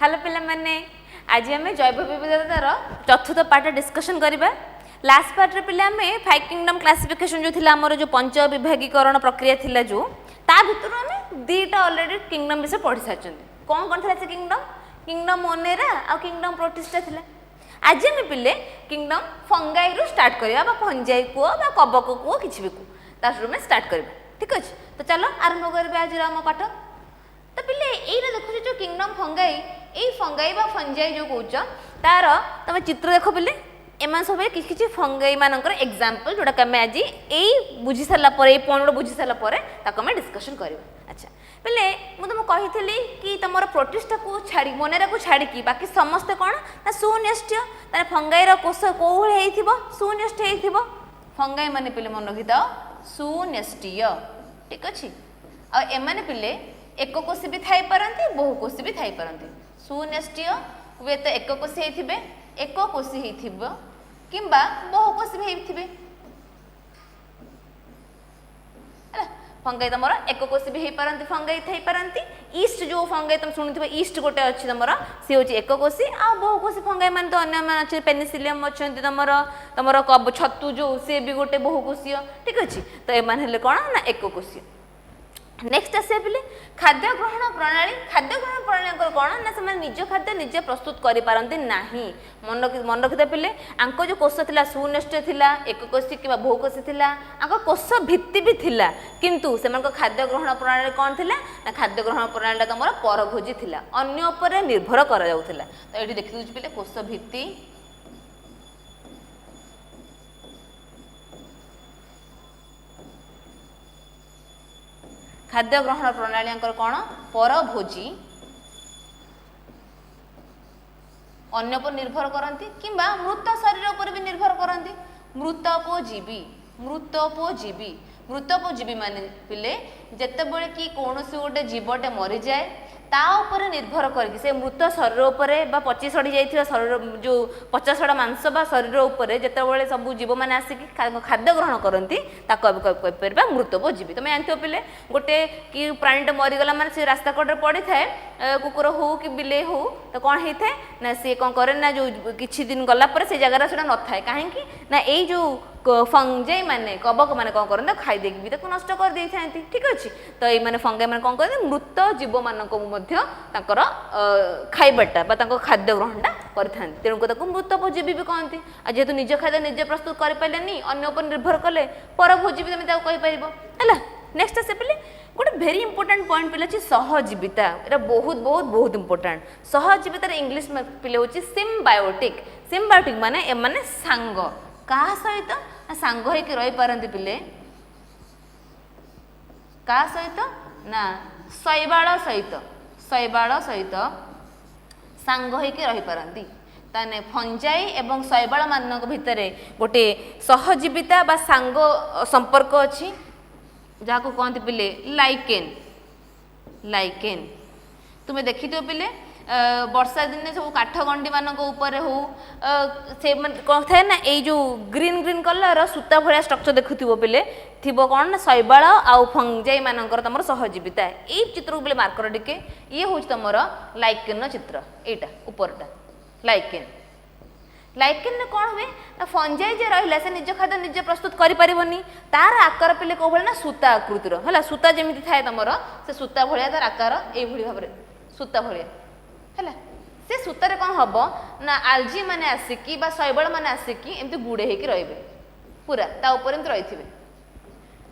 Hello पिला माने आज आम जैव विविधतार चतुर्थ पार्ट डिस्कशन करबा। लास्ट पार्ट रे पिला में 5 किंगडम क्लासिफिकेशन जो थिला हमर जो पंच विभागीकरण प्रक्रिया थिला जो ता भितर हम दीटा ऑलरेडी किंगडम विषय पढ़ी साचंती। कोन थिला से किंगडम मोनेरा आ किंगडम प्रोटिस्टा थिला। आज हम पिले किंगडम फंगाई रो स्टार्ट करबा बा फंजाई को बा कबक को किछि भी को ता शुरू में स्टार्ट करबा। ठीक अछि तो चलो आरंभ करबा आज हम पाठ। तो पिले एइरा देखु जो किंगडम फंगाई एई फंगाई बा फंजाई जो कहउछ तार तमे चित्र देखो पिले एमान सब किछि किछि फंगाई मानकर एग्जांपल जोडा कमे आज एई बुझी साला परे एई पॉइंट बुझी साला परे ताको हम डिस्कशन करबा। अच्छा पिले मु तुम कहितली कि तमरो प्रोटिस्टा को छाडी मोनेरा को छाडी कि बाकी समस्त कोन ना सुन्यष्ट ताने फंगाई रो कोष कोहळ हेइथिबो सुन्यष्ट हेइथिबो। फंगाई माने पिले मन रखिता सुन्यष्टीय। ठीक अछि आ एमाने पिले एक कोषी भी थाई पारंती बहु कोषी भी थाई पारंती। सुन्यष्टीय हुए तो एक कोषी हेथिबे एक कोषी हेथिबो किंबा बहु कोषी भी हेथिबे। हला फंगाई तमरो एक कोषी भी हे पारंती फंगाई थाई पारंती। ईस्ट जो फंगाई तुम सुनिथिबो ईस्ट गोटे अछि तमरो से होची एक कोषी आ बहु कोषी फंगाई मान तो अन्य मान अछि पेनिसिलियम अछंती तमरो कब छतु जो से भी गोटे बहु कोषीय। ठीक अछि तो ए मान हेले कोन ना एक कोषीय। नेक्स्ट आसे पिले खाद्य ग्रहण प्रणाली कौन ना से निज खाद्य निजे प्रस्तुत करि पारंती नाही। मन रखिते पिले आंको जो कोष थिला सुन्यष्ट थिला एक कोषी किबा बहु कोषी थिला आंको कोष भित्ति भी थिला किंतु सेमान को खाद्य ग्रहण प्रणाली कौन थिला ना खाद्य ग्रहण प्रणाली तमरा परभोजी थिला अन्य ऊपर निर्भर करा जाउथिला। तो एठी देखि दुछ पिले कोष भित्ति खाद्य ग्रहण प्रणाली कौन परभोजी अन्य पर निर्भर करती किंबा मृत शरीर पर भी निर्भर करती। मृतपोजीवी माने पिले जेतेबेले कि कौनसी गोटे जीवटे मरी जाए ता ऊपर निर्भर करके से मृत शरीर उपरे बा पची सड़ी जाइथिबा शरीर जो पचा सड़ा मांस बा शरीर उपरे जेतेबेले सब जीव माने आसिक खाद्य ग्रहण करती ताको कहि परबा मृतपोजीवी। तुम जानथिबो पिले गोटे कि प्राणीटे मरीगला माने से रास्ता कड़े पड़ी थाए कुकुर हो कि बिले हो तो कौन होता है ना सी कौन करे ना जो किछि दिन गला पर से जगह से न थाए कहीं ना यही जो फंजाई माने कबक माने कौन करते खाई देख भी ताको नष्ट कर दे थांती। ठीक अच्छे तो ये माने फंगाई माने कौन करते मृत जीव मानक मध्य ताकर खाइबाटा बा ताको खाद्य ग्रहणटा करथांती तेणु ताको मृतपोजीवी भी कहती। आ जेहेतु निज खाद्य निजे प्रस्तुत कर पाइलेनी अन्य उपर निर्भर कले परभोजी भी तुम ताको कहि परिबो। हला नेक्स्ट आसे पिले गोटे भेरी इंपोर्टेंट पॉइंट पिले सहजीविता एटा बहुत बहुत बहुत इंपोर्टेंट। सहजीवितार इंग्लिश में पिले होची सिम्बायोटिक। सिम्बायोटिक माने ए माने सांग का सहित सांग होइके रहि पारंती पिले का सहित ना शैवाल सहित सांग होइके रहि पारंती। ताने फंजाई एवं शैवाल मानक भितरे गोटे सहजीविता बा सांग संपर्क अछि जहाँ को कहते पिले लाइकेन। तुम्हें देखी तो पिले वर्षा दिन सब काठगंडी मानक ऊपर हो से कौन थाए ना ये जो ग्रीन ग्रीन कलर सूता भाया स्ट्रक्चर देखुव पिले थी कौन ना शैवाल आउ फंजाई मानकर तुम सहजीविता ये चित्र को मार्कर टिके ये हूँ तुम लाइकेन चित्र एटा ऊपरटा लाइकेन में कौन हुए ना फंजाई जे रहिला से निज खाद्य निजे प्रस्तुत करि परिबनी तार आकार पिले को भले ना सूता आकृतिर हला सूता जेमिति थाए तमरो से सूता भलिया तार आकार एई भली भाबरे सूता भलिया हला से सूतारे कोन हबो ना आल्जी माने आसिकी बा शैवाल माने आसिकी एमति गुडे हेकी रहिबे पूरा ता ऊपर एमति रहिथिबे।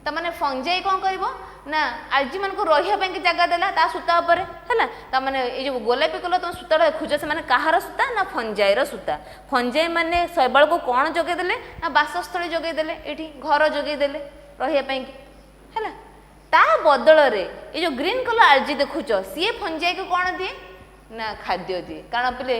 त माने फंजाई कोन करबो ना आल्जी मन को रहिया ପାଇଁ की जगह देला ता सूता ऊपर हला त माने ए जो गोलापी कलर तुम सूता खोज से माने काहार सूता ना फंजाई रो सूता। फंजाई माने शैवाल को कोन जोगे देले ना बासस्थली जोगे देले एठी घर जोगे देले रहिया ପାଇଁ की हला ता बदल रे ए जो ग्रीन कलर आल्जी देखुछ सी फंजाई को कोन दिए ना खाद्य दिए। कारण पिले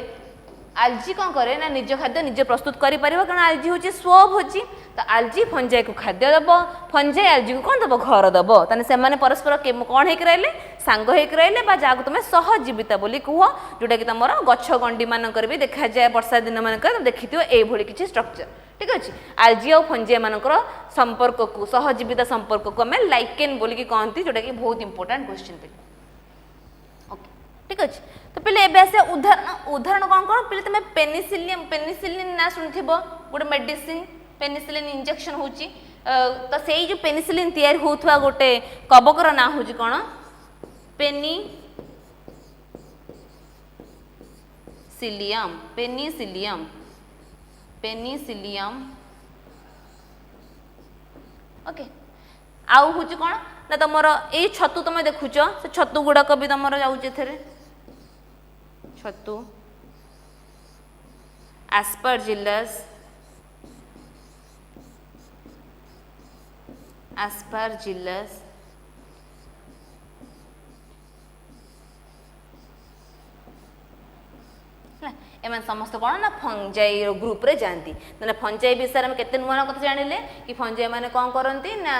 आल्जी कौन करे ना निज खाद्य निजे प्रस्तुत करि परिबो कारण आल्जी होची स्वभोजी। तो आल्जी फंजाई को खाद्य दबो फंजाई आल्जी को कौन दबो घर दबो ताने से माने परस्पर कौन हेक रहले सांग हेक रहले बा जाको तुम सहजीविता बोली कह जोटा कि तुम गछ गंडी मानकर भी देखा जाए वर्षा दिन मानकर तुम देखिथिबो एई भली किछि स्ट्रक्चर। ठीक अच्छे आल्जी और फंजाई मानकर संपर्क को सहजीविता संपर्क को आम लाइकेन बोलिकी कहती जोटा कि बहुत इंपोर्टेंट क्वेश्चन। ओके ठीक अच्छे तो पिले एबे आसे उदाहरण उदाहरण कौन कौन पिले तुम पेनिसिलिन पेनिसिलिन ना सुनथिबो गोटे मेडिसिन पेनिसिलिन इंजेक्शन होची तो सेई जो पेनिसिलिन तैयार होथवा गोटे कबकर ना होची कोन पेनिसिलियम पेनिसिलियम पेनिसिलियम ओके आउ होची कोन ना तमर ए छतु तुम देखुच से छतु गुड़ाक भी तुम जाऊे थे छतु एस्परजिलस एस्परजिलस एमन समस्त कौन ना फंजाई ग्रुप रे जानती ना फंजाई विषय में केते नुआ कथा जानिले कि फंजाई माने कौन करती ना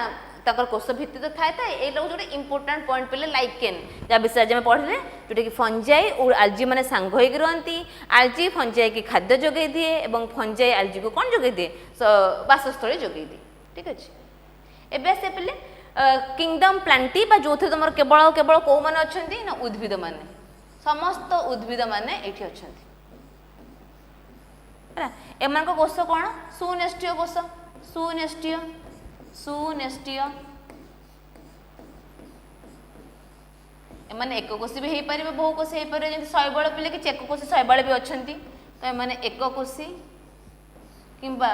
तकर कोष भित्ति तो थाए थाए ये जो इंपोर्टाट पॉइंट पे लाइकेन जहाँ विषय आज पढ़ले जोटा कि फंजाई और आलजी मैंने सांग होगी रुहति आलजी फंजाई की खाद्य जोगे दिए और फंजाई आलजी को कौन जोगे दिए बासस्थली जोगे दिए ठीक अच्छे एवं से पे किंगडम प्लांटी जो तुम केवल केवल कौ मैंने अच्छा ना उद्भिद माने समस्त उद्भिद माने ये अच्छा एम कोष कौन सुनेष्टीय कोष सुनेष्टीय सुनेष्टीय एमाने एककोशी भी हो पारे बहुकोशी हो पारे शैवाल पिले कि चेककोशी शैवाल भी अच्छा तो एमाने एककोशी किंबा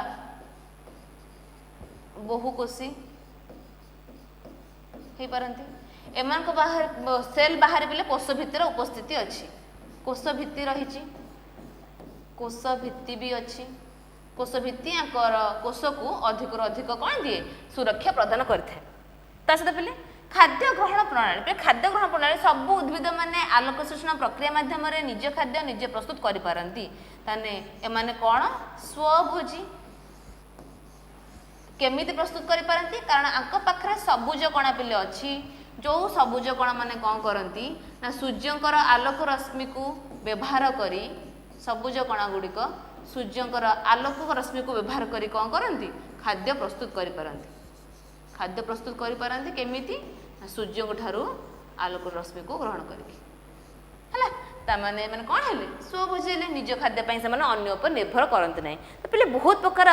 बहुकोशी हो पारती एमान को बाहर सेल बाहर पिले कोष भित्तिर उपस्थिति अच्छी कोष भित्ति रही कोष भित्ति भी अच्छी कोष भित्ति कोष को अधिक अधिक कौन दिए सुरक्षा प्रदान करते सहित पे खाद्य ग्रहण प्रणाली सब उद्भिद माने आलोक शोषण प्रक्रिया माध्यम निज खाद्य निजे प्रस्तुत करिपारंती ताने एमाने कौन स्वभोजी केमिति प्रस्तुत करिपारंती कारण आंक पाखरे सबुज कणा पिले अच्छी जो सबुज कणा माने कौन करती ना सूर्यंकर आलोक रश्मि को व्यवहार करी सबुज कणा गुड़िक सूर्यंकर आलोक रश्मि को व्यवहार करी कौन करती खाद्य प्रस्तुत करिपारंती खाद्य प्रस्तुत करिपारंती केमिति सूर्य ठारू आलोक रश्मि को ग्रहण करके है ताने मैंने कौन है स्वभोजी हेले निज खाद्य से अन्य उपर निर्भर करते ना तो पे बहुत प्रकार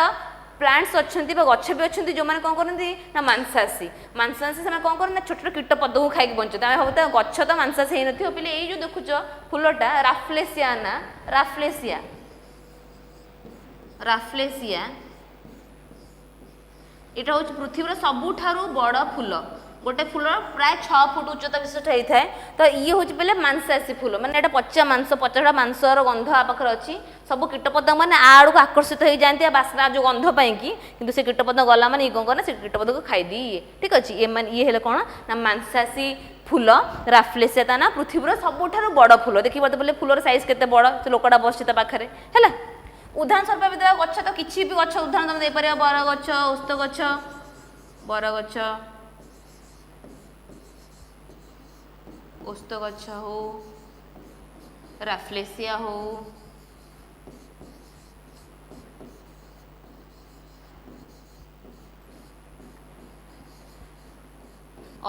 प्लांट्स अच्छा गछ भी अच्छा जो मैंने कौन करती ना मांसासी मांसासी से कौन करते छोट छोट कीट पद को खाई बंचते आम भावता गछ तो मांसासी हो पे ये जो देखुच फुलटा राफ्लेसिया ना राफ्लेसिया राफ्लेसिया यहाँ हूँ पृथ्वी सबुठारु बड़ फूल गोटे फूल प्राय 6 फुट उच्चता विशिष्ट होता है तो ये हूँ पे मांसासी फूल मैंने यहाँ पचा मांस पचाटा मांसर गंध आ पाखे अच्छी सब कीटपतंग मैंने आड़ को आकर्षित हो जाती बास्ना जो गंध पाई कि से कीटपतंग गला मैंने ये कौन करना से कीटपतंग को खाईदी ठीक अच्छे ये हेल्ले कौन ना मांसासी फूल राफ्लेसिया ता ना पृथ्वी सबुठारु बड़ फूल देखिए बोले फूलर साइज केते बड़ से लोकटा बसचे पाखे है उदाहरण स्वरूप भी गछ तो किसी भी गछ उदाहरण तुम देपर बर गछ ओस्त गछ बर गछ ओस्त गछ हो राफ्लेसिया हो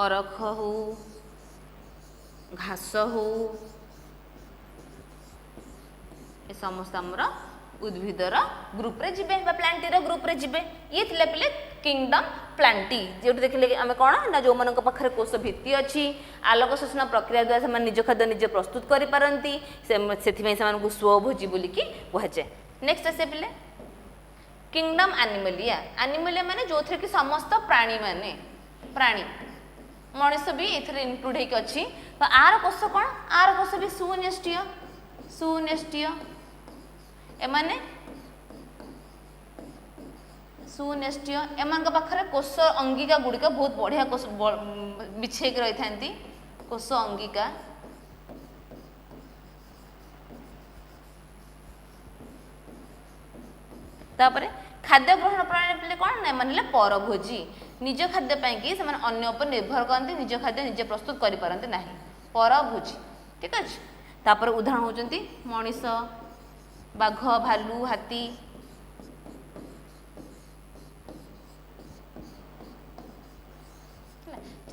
अरख हो घास हो ए समस्त आमर उद्भिदर ग्रुप रे जिबे बा प्लांटीर ग्रुप रे जिबे ये थिले पिले किंगडम प्लांटी जो देखिले आम कौन ना जो मन पाखे कोष भित्ति अच्छी आलोक शोषण प्रक्रिया द्वारा से निज खाद्य निजे प्रस्तुत करिपारंती से स्वभोजी बोलिकी कहुए नेक्स्ट आसे पिले किंगडम एनिमलिया एनिमलिया माने जो थे कि समस्त प्राणी माने प्राणी मनुष्य भी एथरे इंक्लूड होके अच्छी तो आर कोष कौन आर कोष भी सुनेष्टीय सुनेष्टीय एमाने सुनेष्टीय एमान पाखे कोष अंगिका गुड़िक बहुत बढ़िया कोष बिछेक रही था कोष अंगिका तापरे खाद्य ग्रहण प्रणाली पे कौन एमाने परभोजी निज खाद्य पाई से अन्य उपर निर्भर करते निज खाद्य निजे प्रस्तुत करें ना परभोजी ठीक अच्छे तापर उदाहरण होती मनीष बाघ भालू हाथी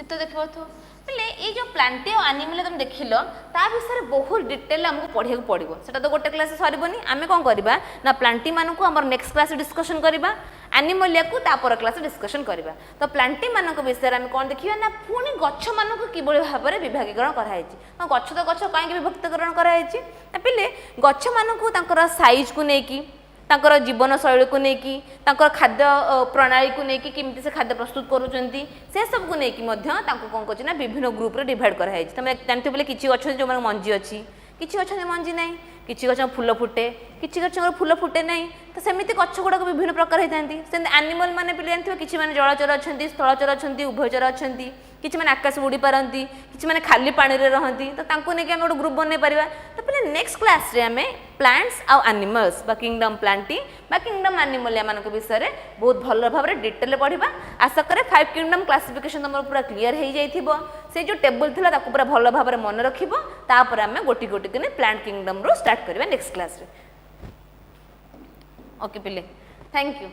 चित्र देखिए बोले ये जो प्लांटी और एनिमल तुम देखिल ता विषय बहुत डिटेल आमको पढ़ा पड़ो सेटा तो गोटे क्लास सरबनी आम कौन करवा ना प्लांटी मान को आम नेक्स्ट क्लास डिस्कसन करवा एनिमलिया को तापर क्लास डिस्कसन करवा तो प्लांटी मान विषय में कौन देखिए ना पुणी गछ मान को कि भाव में विभागीकरण कराई गछ तो गछ कहीं विभक्तकरण कराई पिले गछ मान को साइज को लेकिन तांकर जीवन शैली को लेकिन तांकर खाद्य प्रणाली को लेकिन किमती से खाद्य प्रस्तुत करूँगी से सब को लेकिन कौन कर विभिन्न ग्रुप रे डिवाइड कराई तुम जानते बोले किसी गच जो मंजी अच्छी किसी गच मंजी ना किसी गच फूल फुटे किसी गच फूल फुटे ना तो सेमती गछ गुड़ाक विभिन्न प्रकार होता है एनिमल मैंने पे जानते किसी मैंने जलचर अच्छा स्थलचर अच्छा उभयचर अच्छा किसी मैंने आकाश उड़ी पारती किसी मैंने खाली पानी रे रहती तो तांको लेकिन आम गोटे ग्रुप बनई पारिबा तो पे नेक्स्ट क्लास रे आमे प्लांट्स आउ एनिमल्स बा किंगडम प्लांटी बा किंगडम एनिमलिया मान विषय में बहुत भल भाव में डिटेल पढ़ा आशा करे 5 किंगडम क्लासिफिकेशन तुम पूरा क्लीयर हो जाइथिबो से जो टेबल थिला ताको पूरा भल भाव में मन रखिबो तापर आमे गोटी गोटी दिन प्लांट किंगडम रो स्टार्ट करबा नेक्स्ट क्लास रे ओके पिले थैंक यू।